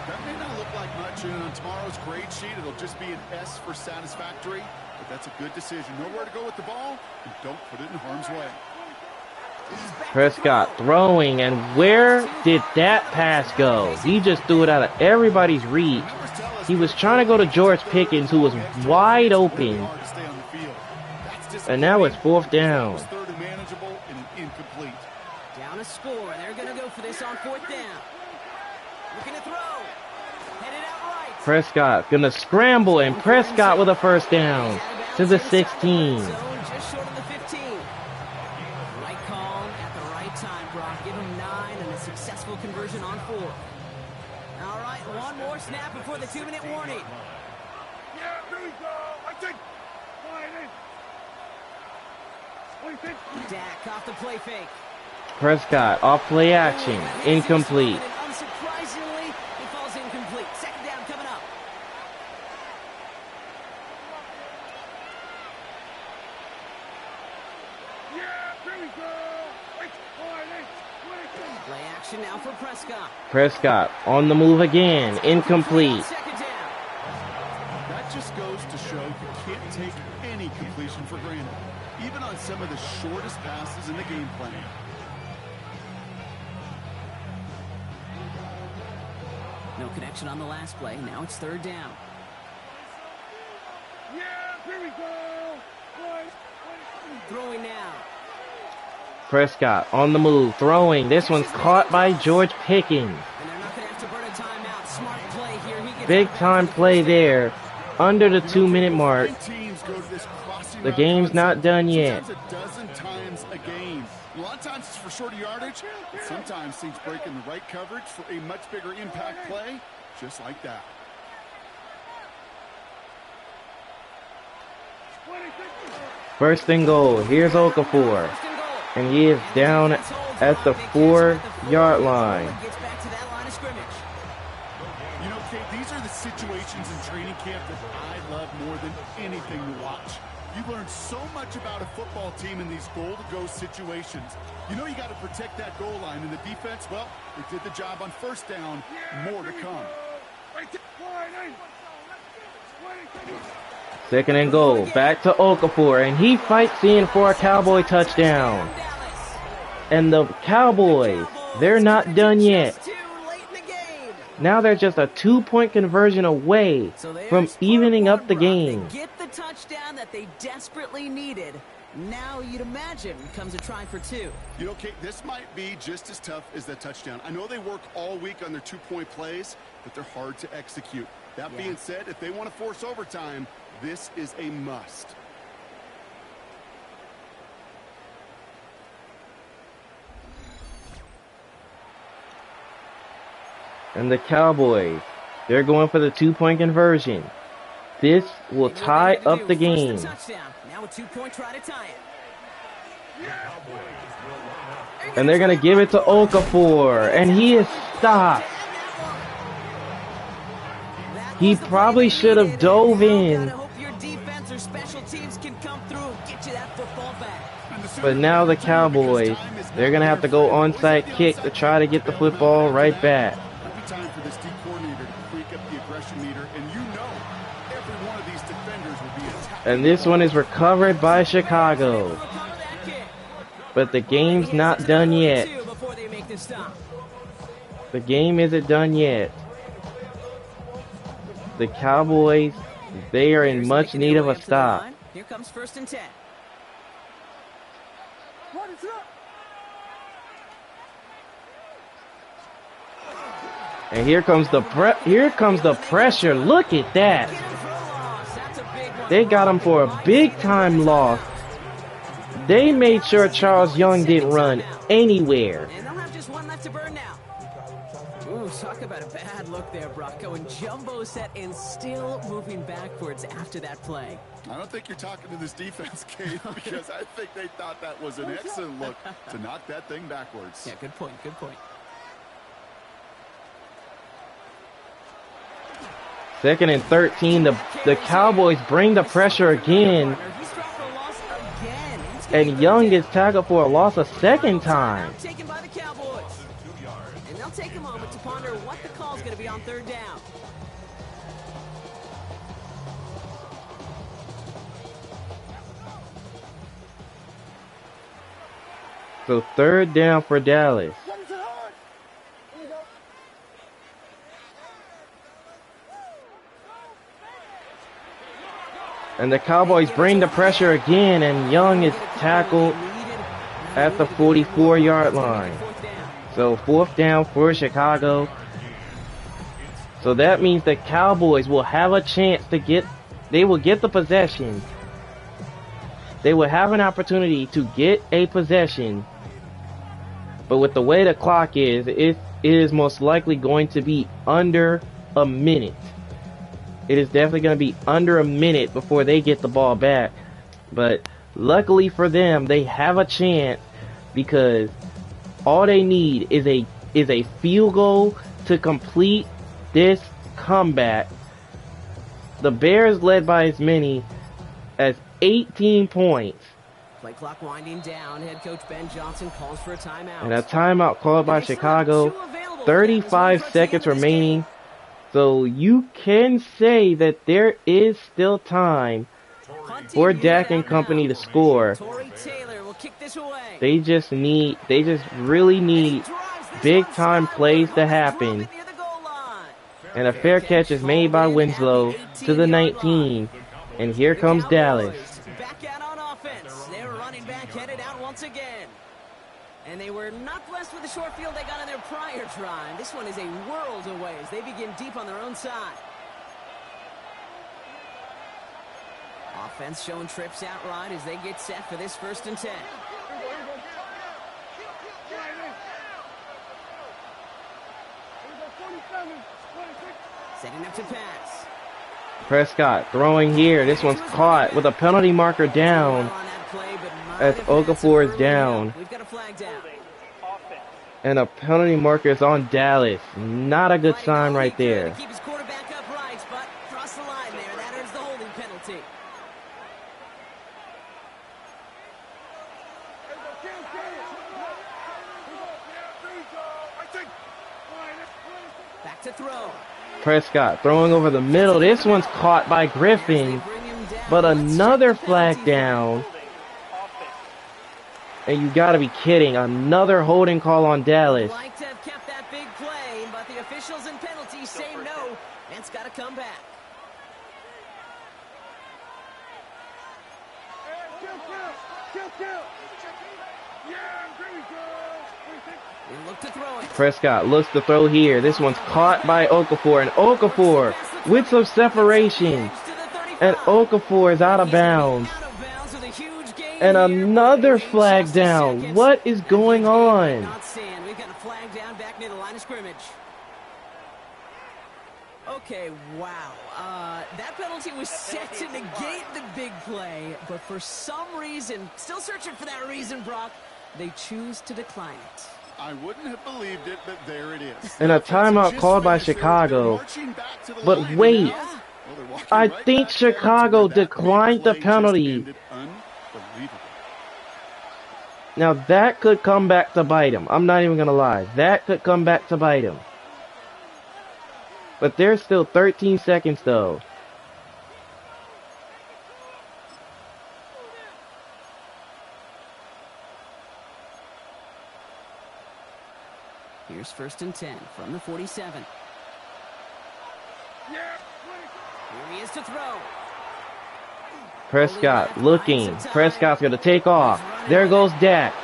That may not look like much, and on tomorrow's grade sheet, it'll just be an S for satisfactory. But that's a good decision. Nowhere to go with the ball, and don't put it in harm's way. Prescott throwing, and where did that pass go? He just threw it out of everybody's reach. He was trying to go to George Pickens, who was wide open. And now it's fourth down. Down a score, and they're going to go for this on fourth down. Looking to throw. Headed out right. Prescott gonna scramble, and Prescott with a first down to the 16. Just short of the 15. Right call at the right time, Brock. Give him 9 and a successful conversion on 4. All right, one more snap before the 2-minute warning. Yeah, here we go. I think. Dak off the play fake. Prescott off play action, incomplete. And unsurprisingly, he falls incomplete. Second down coming up. Yeah, here we go. Play action now for Prescott. Prescott on the move again, incomplete. Second down. That just goes to show you can't take any completion for granted, even on some of the shortest passes in the game plan. No connection on the last play. Now it's third down. Yeah, here we go. Throwing now. Prescott on the move, throwing. This one's caught by George Pickens. And they're not going to have to burn a timeout. Smart play here. He gets Big time play there, under the 2-minute mark. The game's not done yet. Sometimes a dozen times a game. A lot of times it's for shorter yardage, but sometimes teams break in the right coverage for a much bigger impact play, just like that. First and goal. Here's Okafor, and he is down at the 4-yard line. Gets back to that line of scrimmage. You know, Kate, these are the situations in training camp that I love more than anything to watch. You learn so much about a football team in these goal-to-go situations. You know you got to protect that goal line, and the defense, well, they did the job on first down. More to come. Second and goal. Back to Okafor, and he fights in for a Cowboy touchdown. And the Cowboys, they're not done yet. Now they're just a 2-point conversion away from evening up the game. They get the touchdown that they desperately needed. Now you'd imagine comes a try for two. You know, Kate, this might be just as tough as that touchdown. I know they work all week on their two-point plays, but they're hard to execute. That being said, if they want to force overtime, this is a must. And the Cowboys, they're going for the two-point conversion. This will tie up the game. Now a two-point try to tie it. And they're going to give it to Okafor. And he is stopped. He probably should have dove in. But now the Cowboys, they're going to have to go onside kick to try to get the football right back. Time for this D coordinator to creak up the aggression meter, and you know every one of these defenders will be attacked. And this one is recovered by Chicago. But the game's not done yet. The game isn't done yet. The Cowboys, they are in much need of a stop. Here comes 1st and 10. And here comes the pressure. Look at that. They got him for a big time loss. They made sure Charles Young didn't run anywhere. And they'll have just one left to burn now. Ooh, talk about a bad look there, Brock. Going jumbo set and still moving backwards after that play. I don't think you're talking to this defense, Kate, because I think they thought that was an excellent look to knock that thing backwards. Yeah, good point, good point. 2nd and 13. The Cowboys bring the pressure again. And Young is tackled for a loss a second time. Taken by the Cowboys. And they'll take a moment to ponder what the call is going to be on 3rd down. So 3rd down for Dallas. And the Cowboys bring the pressure again, and Young is tackled at the 44-yard line. So 4th down for Chicago. So that means the Cowboys will have a chance to they will get the possession. They will have an opportunity to get a possession. But with the way the clock is, it is most likely going to be under a minute. It is definitely going to be under a minute before they get the ball back. But luckily for them, they have a chance because all they need is a field goal to complete this comeback. The Bears led by as many as 18 points. Play clock winding down. Head coach Ben Johnson calls for a timeout. And a timeout called by Chicago. 35 seconds remaining. So you can say that there is still time for Dak and company to score. They just really need big time plays to happen. And a fair catch is made by Winslow to the 19. And here comes Dallas. Back out on offense. They're running back, headed out once again. And they were not blessed with the short field they got in their prior drive. This one is a world away as they begin deep on their own side. Offense showing trips outright as they get set for this 1st and 10. Setting up to pass. Prescott throwing here. This one's caught with a penalty marker down as Okafor is down. We've got a flag down. And a penalty marker is on Dallas. Not a good sign right there. Keep his quarterback upright, but cross the line there. That earns the holding penalty. Back to throw. Prescott throwing over the middle. This one's caught by Griffin. But another flag down. And you gotta be kidding. Another holding call on Dallas. Like to have kept that big play, but the officials and penalties say no. And it's gotta come back. Yeah, there we go. They look to throw it. Prescott looks to throw here. This one's caught by Okafor, and Okafor with some separation. And Okafor is out of bounds. And another flag down. What is going on? We've got a flag down back near the line of scrimmage. Okay, wow. That penalty was set to negate the big play, but for some reason, still searching for that reason, Brock, they choose to decline it. I wouldn't have believed it, but there it is. And a timeout called by Chicago. But wait, I think Chicago declined the penalty. Now that could come back to bite him. I'm not even going to lie. That could come back to bite him. But there's still 13 seconds though. Here's 1st and 10 from the 47. Yeah, Here he is to throw. Prescott looking. Prescott's going to take off. There goes Dak.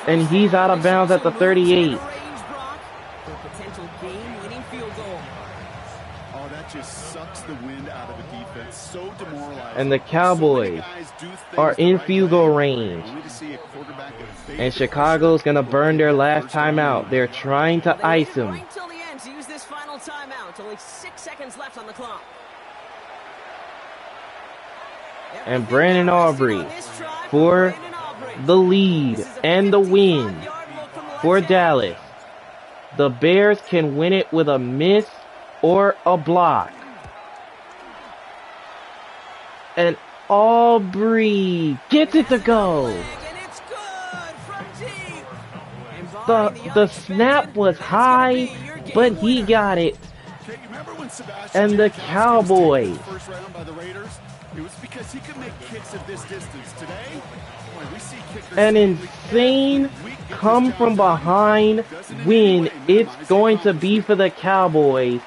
And he's out of bounds at the 38. Potential game-winning field goal. Oh, that just sucks the wind out of a defense. So demoralizing. And the Cowboys are in field goal range. And Chicago's going to burn their last timeout. They're trying to ice him. Right till the end to use this final timeout. Only 6 seconds left on the clock. And Brandon Aubrey for the lead and the win for Dallas. The Bears can win it with a miss or a block. And Aubrey gets it to go. The snap was high, but he got it. And the Cowboys. It was because he could make kicks at this distance. Today, we see kickers an insane come from behind win. It's going to be for the Cowboys.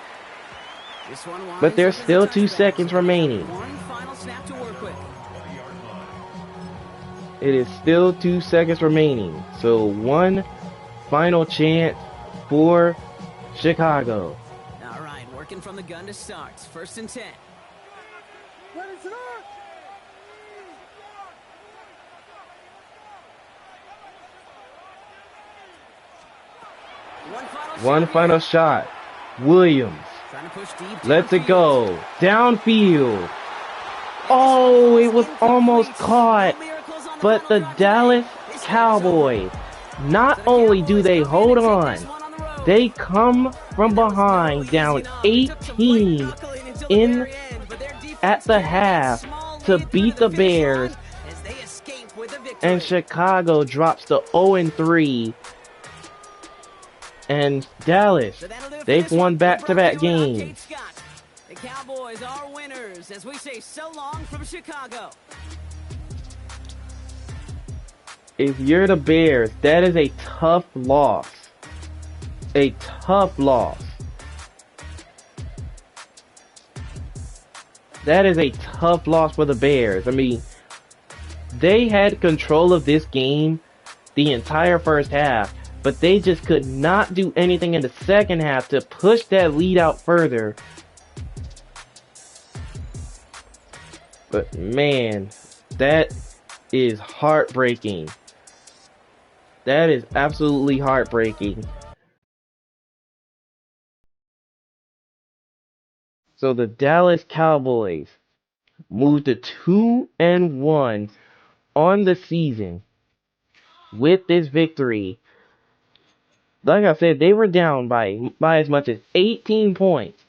But there's still 2 seconds remaining. One final snap to work with. It is still 2 seconds remaining. So one final chance for Chicago. All right, working from the gun to start. 1st and 10. One final shot. Williams lets it go. Downfield. Oh, it was almost caught. But the Dallas Cowboys, not only do they hold on, they come from behind down 18 in at the half to beat the Bears. And Chicago drops to 0-3. And Dallas, they've won back-to-back games. The Cowboys are winners as we say so long from Chicago. If you're the Bears, that is a tough loss. A tough loss. That is a tough loss for the Bears. I mean, they had control of this game the entire first half, but they just could not do anything in the second half to push that lead out further. But man, that is heartbreaking. That is absolutely heartbreaking. So the Dallas Cowboys moved to 2-1 on the season with this victory. Like I said, they were down by as much as 18 points.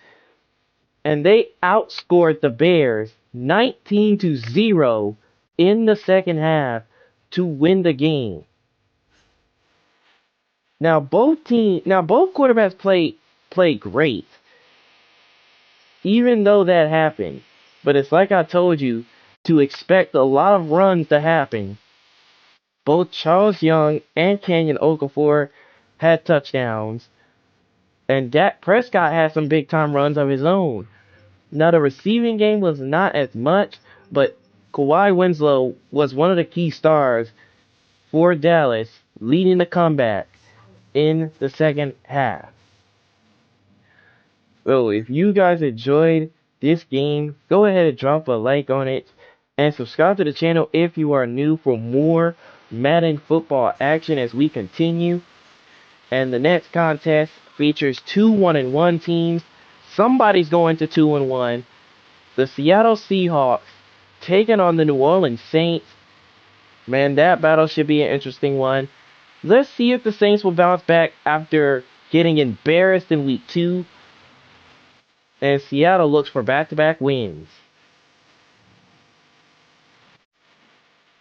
And they outscored the Bears 19-0 in the second half to win the game. Now both quarterbacks played great. Even though that happened. But it's like I told you, to expect a lot of runs to happen. Both Charles Young and Kenyon Okafor had touchdowns. And Dak Prescott had some big time runs of his own. Now the receiving game was not as much, but Kawhi Winslow was one of the key stars for Dallas, leading the comeback in the second half. So if you guys enjoyed this game, go ahead and drop a like on it and subscribe to the channel if you are new for more Madden football action as we continue. And the next contest features two 1-1 teams. Somebody's going to 2-1. The Seattle Seahawks taking on the New Orleans Saints. Man, that battle should be an interesting one. Let's see if the Saints will bounce back after getting embarrassed in week 2. And Seattle looks for back-to-back wins.